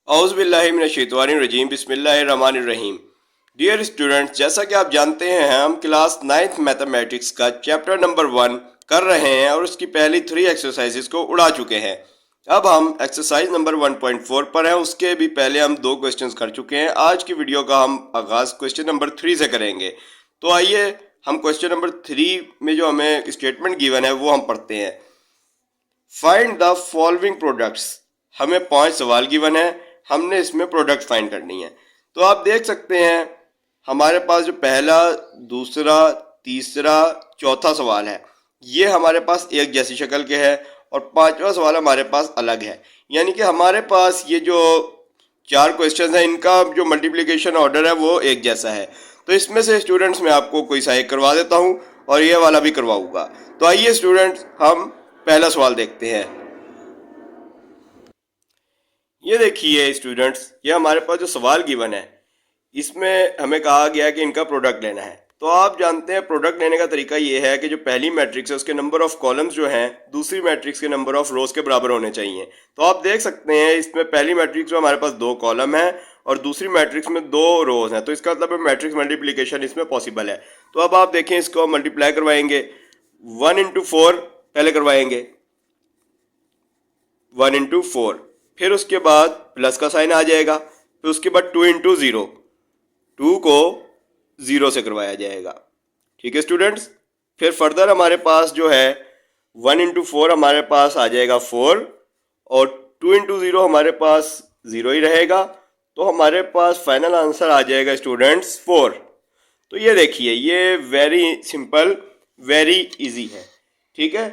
औज़ुबिल्लाहिमिनश्शैतानिर्रजीम बिस्मिल्लाहिर्रहमानिर्रहीम। Dear students, जैसा कि आप जानते हैं हम क्लास 9th मैथमेटिक्स का चैप्टर नंबर 1 कर रहे हैं और उसकी पहली 3 एक्सरसाइजेस को उड़ा चुके हैं। अब हम एक्सरसाइज नंबर 1.4 पर हैं। उसके भी पहले हम 2 क्वेश्चंस कर चुके हैं। आज की वीडियो का हम आगाज़ क्वेश्चन नंबर 3 से करेंगे। तो आइए हम क्वेश्चन नंबर 3 में जो हमें स्टेटमेंट गिवन है वो हम पढ़ते हैं। Find the following products. हमें 5 सवाल गिवन है, हमने इसमें प्रोडक्ट फाइंड करनी है। तो आप देख सकते हैं हमारे पास जो पहला, दूसरा, तीसरा, चौथा सवाल है ये हमारे पास एक जैसी शक्ल के है और 5वां सवाल हमारे पास अलग है। यानी कि हमारे पास ये जो 4 क्वेश्चन है इनका जो मल्टीप्लिकेशन ऑर्डर है वो एक जैसा है। तो इसमें से स्टूडेंट्स मैं आपको कोई सा एक करवा देता हूँ और ये वाला भी करवाऊंगा। तो आइए स्टूडेंट्स हम पहला सवाल देखते हैं। ये देखिए स्टूडेंट्स, ये हमारे पास जो सवाल गिवन है इसमें हमें कहा गया है कि इनका प्रोडक्ट लेना है। तो आप जानते हैं प्रोडक्ट लेने का तरीका ये है कि जो पहली मैट्रिक्स है उसके नंबर ऑफ कॉलम्स जो हैं दूसरी मैट्रिक्स के नंबर ऑफ रोज के बराबर होने चाहिए। तो आप देख सकते हैं इसमें पहली मैट्रिक्स में हमारे पास 2 कॉलम है और दूसरी मैट्रिक्स में 2 रोज हैं। तो इसका मतलब मैट्रिक्स मल्टीप्लीकेशन इसमें पॉसिबल है। तो अब आप देखें, इसको मल्टीप्लाई करवाएंगे 1 इंटू 4 पहले करवाएंगे 1 इंटू 4, फिर उसके बाद प्लस का साइन आ जाएगा, फिर उसके बाद 2 इंटू 0, 2 को 0 से करवाया जाएगा। ठीक है स्टूडेंट्स। फिर फर्दर हमारे पास जो है 1 इंटू 4 हमारे पास आ जाएगा 4 और 2 इंटू 0 हमारे पास 0 ही रहेगा। तो हमारे पास फाइनल आंसर आ जाएगा स्टूडेंट्स 4। तो ये देखिए, ये वेरी सिंपल, वेरी इजी है। ठीक है।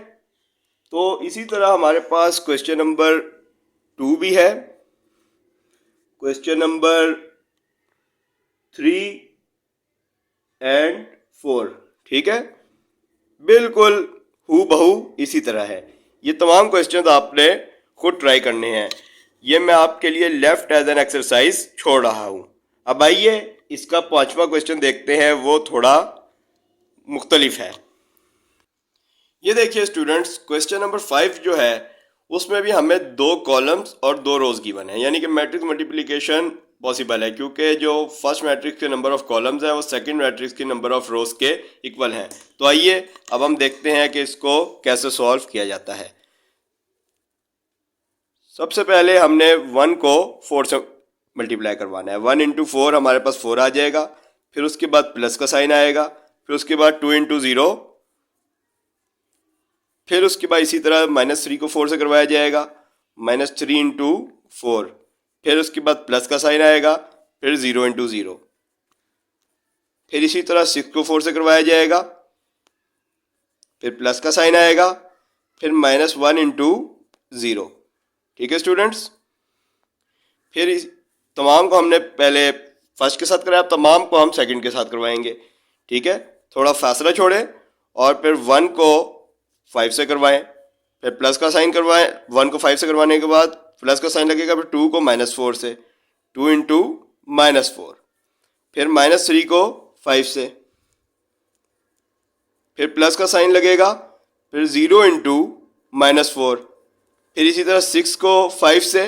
तो इसी तरह हमारे पास क्वेश्चन नंबर 2 भी है, क्वेश्चन नंबर 3 एंड 4। ठीक है, बिल्कुल हूबहू इसी तरह है। ये तमाम क्वेश्चन आपने खुद ट्राई करने हैं। ये मैं आपके लिए लेफ्ट एज एन एक्सरसाइज छोड़ रहा हूँ। अब आइए इसका 5वां क्वेश्चन देखते हैं, वो थोड़ा मुख्तलिफ है। ये देखिए स्टूडेंट्स, क्वेश्चन नंबर 5 जो है उसमें भी हमें 2 कॉलम्स और 2 रोज गिवन है। यानी कि मैट्रिक्स मल्टीप्लिकेशन पॉसिबल है क्योंकि जो फर्स्ट मैट्रिक्स के नंबर ऑफ कॉलम्स है वो सेकंड मैट्रिक्स के नंबर ऑफ रोज के इक्वल हैं। तो आइए अब हम देखते हैं कि इसको कैसे सॉल्व किया जाता है। सबसे पहले हमने 1 को 4 से मल्टीप्लाई करवाना है। 1 इंटू 4 हमारे पास 4 आ जाएगा, फिर उसके बाद प्लस का साइन आएगा, फिर उसके बाद 2 इंटू 0, फिर उसके बाद इसी तरह -3 को 4 से करवाया जाएगा, -3 इंटू 4, फिर उसके बाद प्लस का साइन आएगा, फिर 0 इंटू 0, फिर इसी तरह 6 को 4 से करवाया जाएगा, फिर प्लस का साइन आएगा, फिर -1 इंटू 0। ठीक है स्टूडेंट्स। फिर इस तमाम को हमने पहले फर्स्ट के साथ कराया, तमाम को हम सेकंड के साथ करवाएंगे। ठीक है, थोड़ा फासला छोड़ें और फिर 1 को 5 से करवाएं, फिर प्लस का साइन करवाएं। 1 को 5 से करवाने के बाद प्लस का साइन लगेगा, फिर 2 को -4 से, 2 इंटू -4, फिर -3 को 5 से, फिर प्लस का साइन लगेगा, फिर 0 इंटू -4, फिर इसी तरह 6 को 5 से,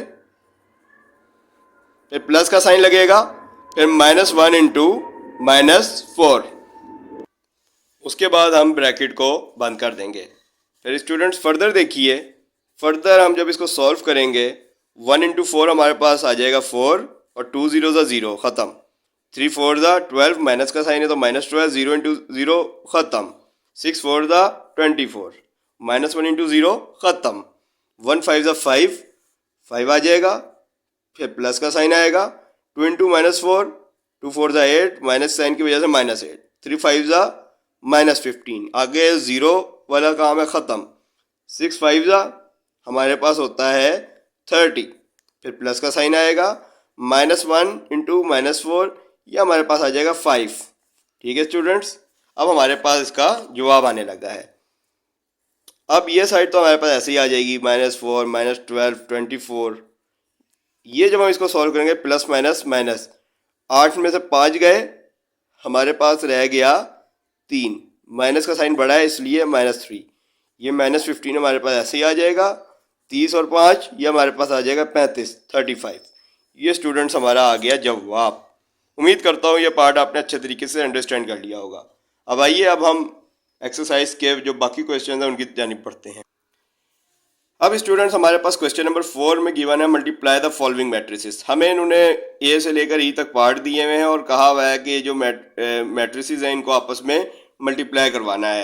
फिर प्लस का साइन लगेगा, फिर -1 इंटू -4। उसके बाद हम ब्रैकेट को बंद कर देंगे। फिर स्टूडेंट्स फर्दर देखिए, फर्दर हम जब इसको सॉल्व करेंगे 1 इंटू 4 हमारे पास आ जाएगा 4 और 2 0 0 ख़त्म, 3 4 12, माइनस का साइन है तो -12, 0 इंटू 0 ख़त्म, 6 4 24, -1 इंटू 0 ख़त्म, 1 5 5, 5 आ जाएगा, फिर प्लस का साइन आएगा, 2 इंटू -4, 2 4 8, माइनस साइन की वजह से -8, 3 5 -15, आगे 0 वाला काम है ख़त्म, 6 5 हमारे पास होता है 30, फिर प्लस का साइन आएगा, -1 इंटू -4, यह हमारे पास आ जाएगा 5। ठीक है स्टूडेंट्स, अब हमारे पास इसका जवाब आने लगा है। अब ये साइड तो हमारे पास ऐसे ही आ जाएगी, -4 -12 24। ये जब हम इसको सॉल्व करेंगे प्लस माइनस माइनस, 8 में से 5 गए, हमारे पास रह गया 3, माइनस का साइन बड़ा है इसलिए -3, ये -15 हमारे पास ऐसे ही आ जाएगा, 30 और 5 ये हमारे पास आ जाएगा 35, 35। ये स्टूडेंट्स हमारा आ गया जवाब। उम्मीद करता हूँ ये पार्ट आपने अच्छे तरीके से अंडरस्टैंड कर लिया होगा। अब आइए अब हम एक्सरसाइज के जो बाकी क्वेश्चन हैं उनकी जानिब पढ़ते हैं। अब स्टूडेंट्स हमारे पास क्वेश्चन नंबर 4 में गिवन है मल्टीप्लाई द फॉलोइंग मैट्रिसेस। हमें इन्होंने ए से लेकर ई तक पार्ट दिए हुए हैं और कहा हुआ है कि जो मैट्रिसेस हैं इनको आपस में मल्टीप्लाई करवाना है।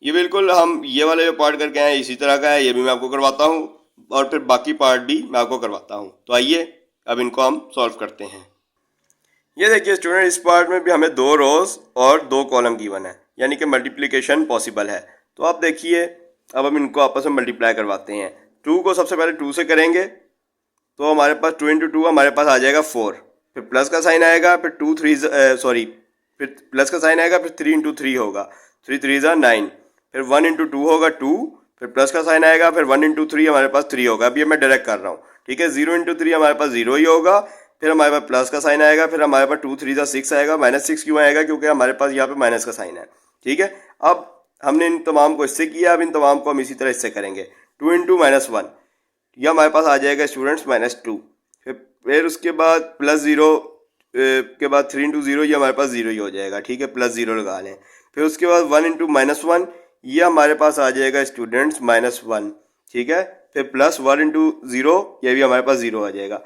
ये बिल्कुल हम ये वाले जो पार्ट करके आए इसी तरह का है, ये भी मैं आपको करवाता हूँ और फिर बाकी पार्ट भी मैं आपको करवाता हूँ। तो आइए अब इनको हम सॉल्व करते हैं। ये देखिए स्टूडेंट, इस पार्ट में भी हमें 2 रोज और 2 कॉलम गिवन है, यानी कि मल्टीप्लिकेशन पॉसिबल है। तो आप देखिए अब हम इनको आपस में मल्टीप्लाई करवाते हैं। 2 को सबसे पहले 2 से करेंगे तो हमारे पास 2 इंटू 2 हमारे पास आ जाएगा 4, फिर प्लस का साइन आएगा, फिर फिर प्लस का साइन आएगा, फिर 3 इंटू 3 होगा, 3 3 9, फिर 1 इंटू 2 होगा 2, फिर प्लस का साइन आएगा, फिर 1 इंटू 3 हमारे पास 3 होगा। अब ये मैं डायरेक्ट कर रहा हूँ, ठीक है। 0 इंटू 3 हमारे पास 0 ही होगा, फिर हमारे पास प्लस का साइन आएगा, फिर हमारे पास 2 3 6 आएगा। -6 क्यों आएगा? क्योंकि हमारे पास यहाँ पे माइनस का साइन है, ठीक है। अब हमने इन तमाम को इससे किया, अब इन तमाम को हम इसी तरह इससे करेंगे। 2 इंटू -1 यह हमारे पास आ जाएगा स्टूडेंट्स -2, फिर उसके बाद +0 के बाद 3 इंटू 0 ये हमारे पास 0 ही हो जाएगा, ठीक है, +0 लगा लें। फिर उसके बाद 1 इंटू -1 ये हमारे पास आ जाएगा स्टूडेंट्स -1, ठीक है। फिर प्लस 1 इंटू 0 ये भी हमारे पास 0 आ जाएगा।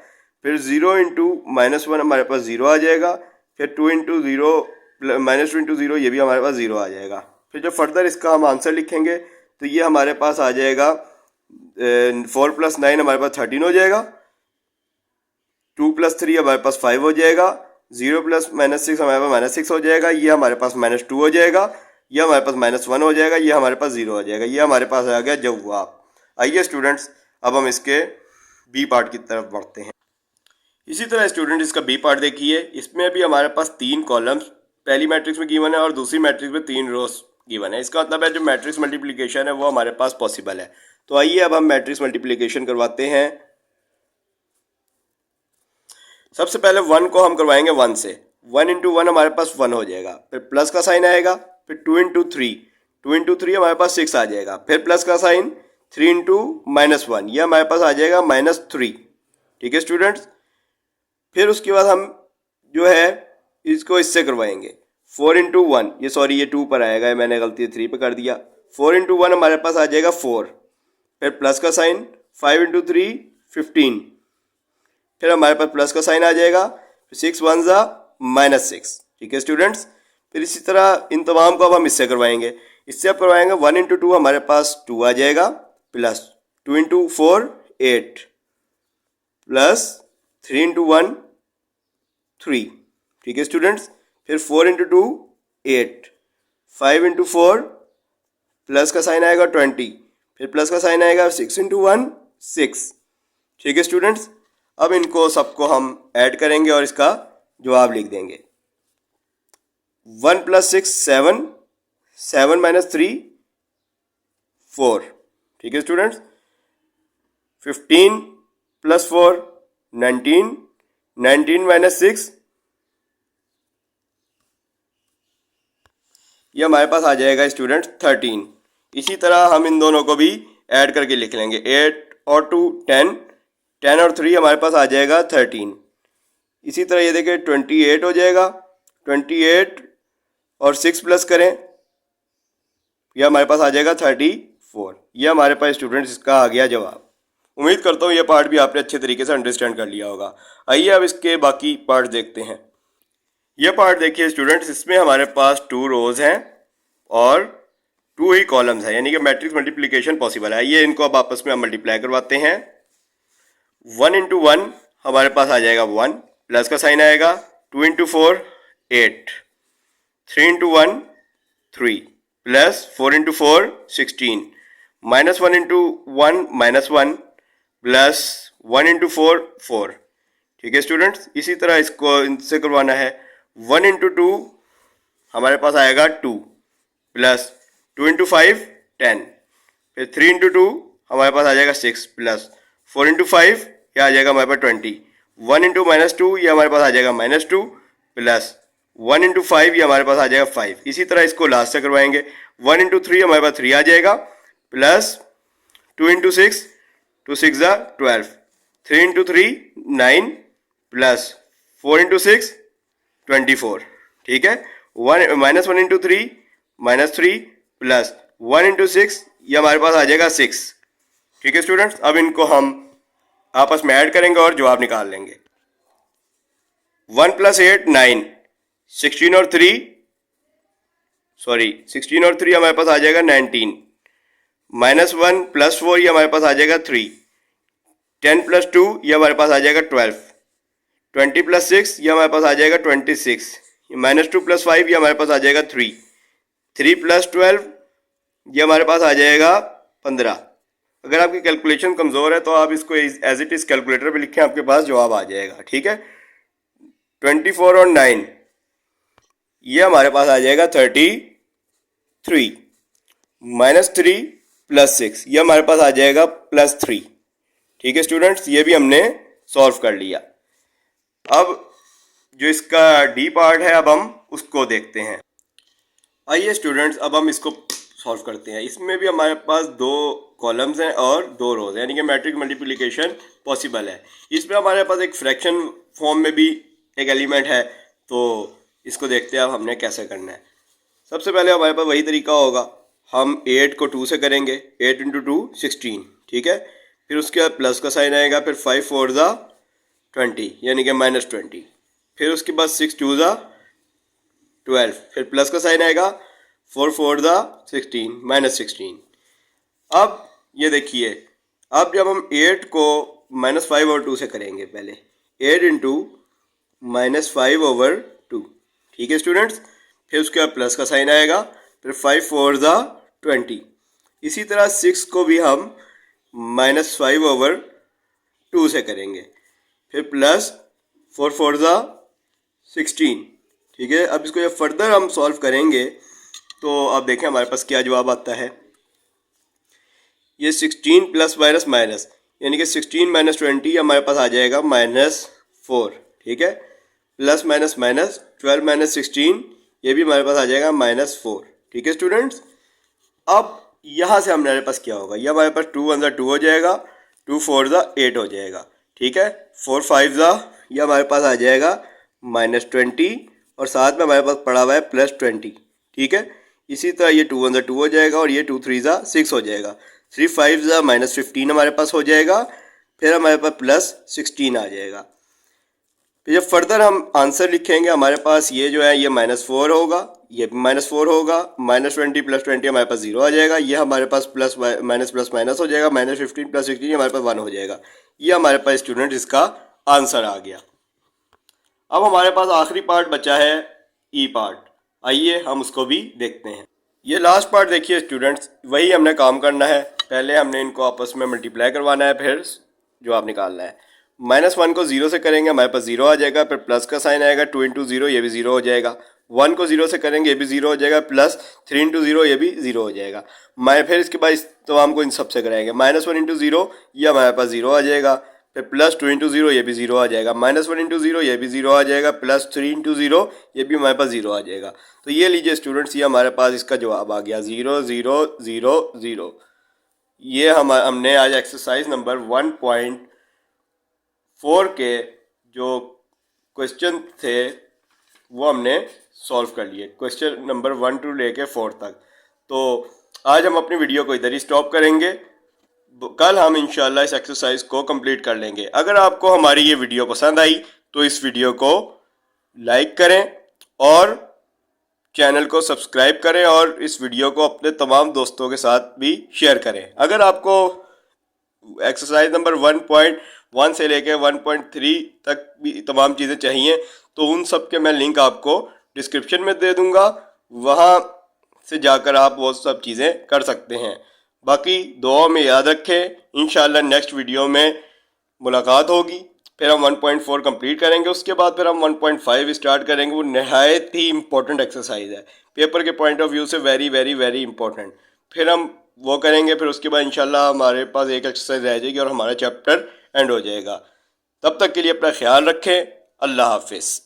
फिर 0 इंटू -1 हमारे पास 0 आ जाएगा। फिर 2 इंटू 0 -2 इंटू 0 ये भी हमारे पास 0 आ जाएगा। फिर जब फर्दर इसका हम आंसर लिखेंगे तो ये हमारे पास आ जाएगा 4 + 9 हमारे पास 13 हो जाएगा, 2 + 3 हमारे पास 5 हो जाएगा, 0 + -6 हमारे पास -6 हो जाएगा, ये हमारे पास -2 हो जाएगा, ये हमारे पास -1 हो जाएगा, ये हमारे पास 0 हो जाएगा। ये हमारे पास आ गया जवाब। आइए स्टूडेंट्स अब हम इसके बी पार्ट की तरफ बढ़ते हैं। इसी तरह स्टूडेंट इसका बी पार्ट देखिए, इसमें भी हमारे पास 3 कॉलम्स पहली मैट्रिक्स में गिवन है और दूसरी मैट्रिक्स में 3 रोज गिवन है। इसका मतलब है जो मैट्रिक्स मल्टीप्लिकेशन है वो हमारे पास पॉसिबल है। तो आइए अब हम मैट्रिक्स मल्टीप्लिकेशन करवाते हैं। सबसे पहले 1 को हम करवाएंगे 1 से। 1 इंटू 1 हमारे पास 1 हो जाएगा, फिर प्लस का साइन आएगा, फिर 2 इंटू 3 हमारे पास 6 आ जाएगा, फिर प्लस का साइन 3 इंटू -1 ये हमारे पास आ जाएगा -3, ठीक है स्टूडेंट्स। फिर उसके बाद हम जो है इसको इससे करवाएंगे 4 इंटू 1, ये सॉरी ये 2 पर आएगा, मैंने गलती 3 पे कर दिया। 4 इंटू 1 हमारे पास आ जाएगा 4, फिर प्लस का साइन 5 इंटू 3 15, फिर हमारे पास प्लस का साइन आ जाएगा, 6 1 ज़ा -6, ठीक है स्टूडेंट्स। फिर इसी तरह इन तमाम को अब हम इससे करवाएंगे। इससे अब करवाएंगे 1 इंटू 2 हमारे पास 2 आ जाएगा, प्लस 2 इंटू 4 8, प्लस 3 इंटू 1 3, ठीक है स्टूडेंट्स। फिर 4 इंटू 2 8, 5 इंटू 4 प्लस का साइन आएगा 20, फिर प्लस का साइन आएगा 6 इंटू 1 6, ठीक है स्टूडेंट्स। अब इनको सबको हम ऐड करेंगे और इसका जवाब लिख देंगे। 1 + 6 7, 7 - 3 4, ठीक है स्टूडेंट्स। 15 + 4 19, 19 - 6 ये हमारे पास आ जाएगा स्टूडेंट्स 13। इसी तरह हम इन दोनों को भी ऐड करके लिख लेंगे। 8 और 2 10, 10 और 3 हमारे पास आ जाएगा 13। इसी तरह ये देखिए 28 हो जाएगा, 28 और 6 प्लस करें यह हमारे पास आ जाएगा 34। यह हमारे पास स्टूडेंट्स इसका आ गया जवाब। उम्मीद करता हूँ ये पार्ट भी आपने अच्छे तरीके से अंडरस्टैंड कर लिया होगा। आइए अब इसके बाकी पार्ट देखते हैं। यह पार्ट देखिए स्टूडेंट्स, इसमें हमारे पास 2 रोज हैं और 2 ही कॉलम्स हैं, यानी कि मैट्रिक्स मल्टीप्लिकेशन पॉसिबल है। आइए इनको अब आपस में हम मल्टीप्लाई करवाते हैं। 1 इंटू 1 हमारे पास आ जाएगा 1, प्लस का साइन आएगा, 2 into 4 8, 3 into 1 3, plus 4 into 4 16, -1 into 1 -1, plus 1 into 4 4, ठीक है स्टूडेंट्स। इसी तरह इसको इनसे करवाना है। 1 इंटू 2 हमारे पास आएगा 2, प्लस 2 इंटू 5 10, फिर 3 इंटू 2 हमारे पास आ जाएगा 6, प्लस 4 इंटू 5 ये आ जाएगा हमारे पास 20, 1 इंटू -2 ये हमारे पास आ जाएगा -2, प्लस 1 इंटू 5 ये हमारे पास आ जाएगा 5। इसी तरह इसको लास्ट से करवाएंगे। 1 इंटू 3 हमारे पास 3 आ जाएगा, प्लस 2 इंटू 6 2 6 ज़ा 12, 3 इंटू 3 9, प्लस 4 इंटू 6 24, ठीक है। -1 इंटू 3 -3 प्लस 1 इंटू 6, ये हमारे पास आ जाएगा 6, ठीक है स्टूडेंट्स। अब इनको हम आपस में ऐड करेंगे और जवाब निकाल लेंगे। 1 + 8 9, 16 और 3 हमारे पास आ जाएगा 19, -1 + 4 ये हमारे पास आ जाएगा 3, 10 + 2 ये हमारे पास आ जाएगा 12, 20 + 6 ये हमारे पास आ जाएगा 26, -2 + 5 ये हमारे पास आ जाएगा 3, 3 + 12 ये हमारे पास आ जाएगा 15। अगर आपकी कैलकुलेशन कमज़ोर है तो आप इसको एज इट इज़ कैलकुलेटर पे लिखें, आपके पास जवाब आ जाएगा, ठीक है। 24 और 9 ये हमारे पास आ जाएगा 33, -3 + 6 ये हमारे पास आ जाएगा +3, ठीक है स्टूडेंट्स। ये भी हमने सॉल्व कर लिया। अब जो इसका डी पार्ट है अब हम उसको देखते हैं। आइए स्टूडेंट्स अब हम इसको सॉल्व करते हैं। इसमें भी हमारे पास 2 कॉलम्स हैं और 2 रोज, यानी कि मैट्रिक्स मल्टीप्लिकेशन पॉसिबल है। इसमें हमारे पास एक फ्रैक्शन फॉर्म में भी एक एलिमेंट है, तो इसको देखते हैं अब हमने कैसे करना है। सबसे पहले हमारे पास वही तरीका होगा, हम 8 को 2 से करेंगे, 8 × 2 16, ठीक है। फिर उसके बाद प्लस का साइन आएगा, फिर 5 4 20 यानी कि -20, फिर उसके बाद 6 2 12, फिर प्लस का साइन आएगा, 4 4 16 -16। अब ये देखिए, अब जब हम 8 को -5 और 2 से करेंगे, पहले 8 × -5/2, ठीक है स्टूडेंट्स। फिर उसके बाद प्लस का साइन आएगा, फिर 5 4 20। इसी तरह 6 को भी हम -5/2 से करेंगे, फिर प्लस 4 4 16, ठीक है। अब इसको जब फर्दर हम सॉल्व करेंगे तो अब देखें हमारे पास क्या जवाब आता है। ये 16 प्लस माइनस माइनस यानी कि 16 - 20 हमारे पास आ जाएगा -4, ठीक है। प्लस माइनस माइनस 12 - 16 ये भी हमारे पास आ जाएगा -4, ठीक है स्टूडेंट्स। अब यहाँ से हमारे पास क्या होगा, ये हमारे पास 2 1 2 हो जाएगा, 2 4 8 हो जाएगा, ठीक है। 4 5 ये हमारे पास आ जाएगा -20 और साथ में हमारे पास पड़ा हुआ है +20, ठीक है। इसी तरह ये 2 1 2 हो जाएगा और ये 2 3 6 हो जाएगा, 3 5 -15 हमारे पास हो जाएगा, फिर हमारे पास +16 आ जाएगा। फिर जब फर्दर हम आंसर लिखेंगे हमारे पास ये जो है ये -4 होगा, ये भी -4 होगा, -20 + 20 हमारे पास 0 आ जाएगा, ये हमारे पास प्लस माइनस हो जाएगा, -15 + 16 हमारे पास 1 हो जाएगा। ये हमारे पास स्टूडेंट इसका आंसर आ गया। अब हमारे पास आखिरी पार्ट बचा है ई पार्ट, आइए हम उसको भी देखते हैं। ये लास्ट पार्ट देखिए स्टूडेंट्स, वही हमने काम करना है। पहले हमने इनको आपस में मल्टीप्लाई करवाना है, फिर जवाब निकालना है। -1 को 0 से करेंगे हमारे पास 0 आ जाएगा, फिर प्लस का साइन आएगा, 2 × 0 ये भी 0 हो जाएगा। 1 को 0 से करेंगे ये भी 0 हो जाएगा, प्लस 3 × 0 ये भी 0 हो जाएगा। फिर इसके बाद इस तमाम को इन सब से कराएंगे, -1 × 0 ये हमारे पास 0 आ जाएगा, फिर प्लस 2 × 0 ये भी 0 आ जाएगा, -1 × 0 ये भी 0 आ जाएगा, प्लस 3 × 0 ये भी हमारे पास 0 आ जाएगा। तो ये लीजिए स्टूडेंट्स, ये हमारे पास इसका जवाब आ गया 0 0 0 0। ये हमने आज एक्सरसाइज नंबर 1.4 के जो क्वेश्चन थे वो हमने सॉल्व कर लिए, क्वेश्चन नंबर 1 to लेके 4 तक। तो आज हम अपनी वीडियो को इधर ही स्टॉप करेंगे, कल हम इंशाल्लाह इस एक्सरसाइज को कंप्लीट कर लेंगे। अगर आपको हमारी ये वीडियो पसंद आई तो इस वीडियो को लाइक करें और चैनल को सब्सक्राइब करें और इस वीडियो को अपने तमाम दोस्तों के साथ भी शेयर करें। अगर आपको एक्सरसाइज नंबर 1.1 से लेके 1.3 तक भी तमाम चीज़ें चाहिए तो उन सब के मैं लिंक आपको डिस्क्रिप्शन में दे दूंगा, वहाँ से जाकर आप वो सब चीज़ें कर सकते हैं। बाकी दुआ में याद रखें, इंशाल्लाह नेक्स्ट वीडियो में मुलाकात होगी। फिर हम 1.4 कंप्लीट करेंगे, उसके बाद फिर हम 1.5 स्टार्ट करेंगे। वो नहायत ही इम्पोर्टेंट एक्सरसाइज है, पेपर के पॉइंट ऑफ व्यू से वेरी वेरी वेरी इंपॉर्टेंट। फिर हम वो करेंगे, फिर उसके बाद इंशाल्लाह हमारे पास एक एक्सरसाइज रह जाएगी और हमारा चैप्टर एंड हो जाएगा। तब तक के लिए अपना ख्याल रखें। अल्लाह हाफिज़।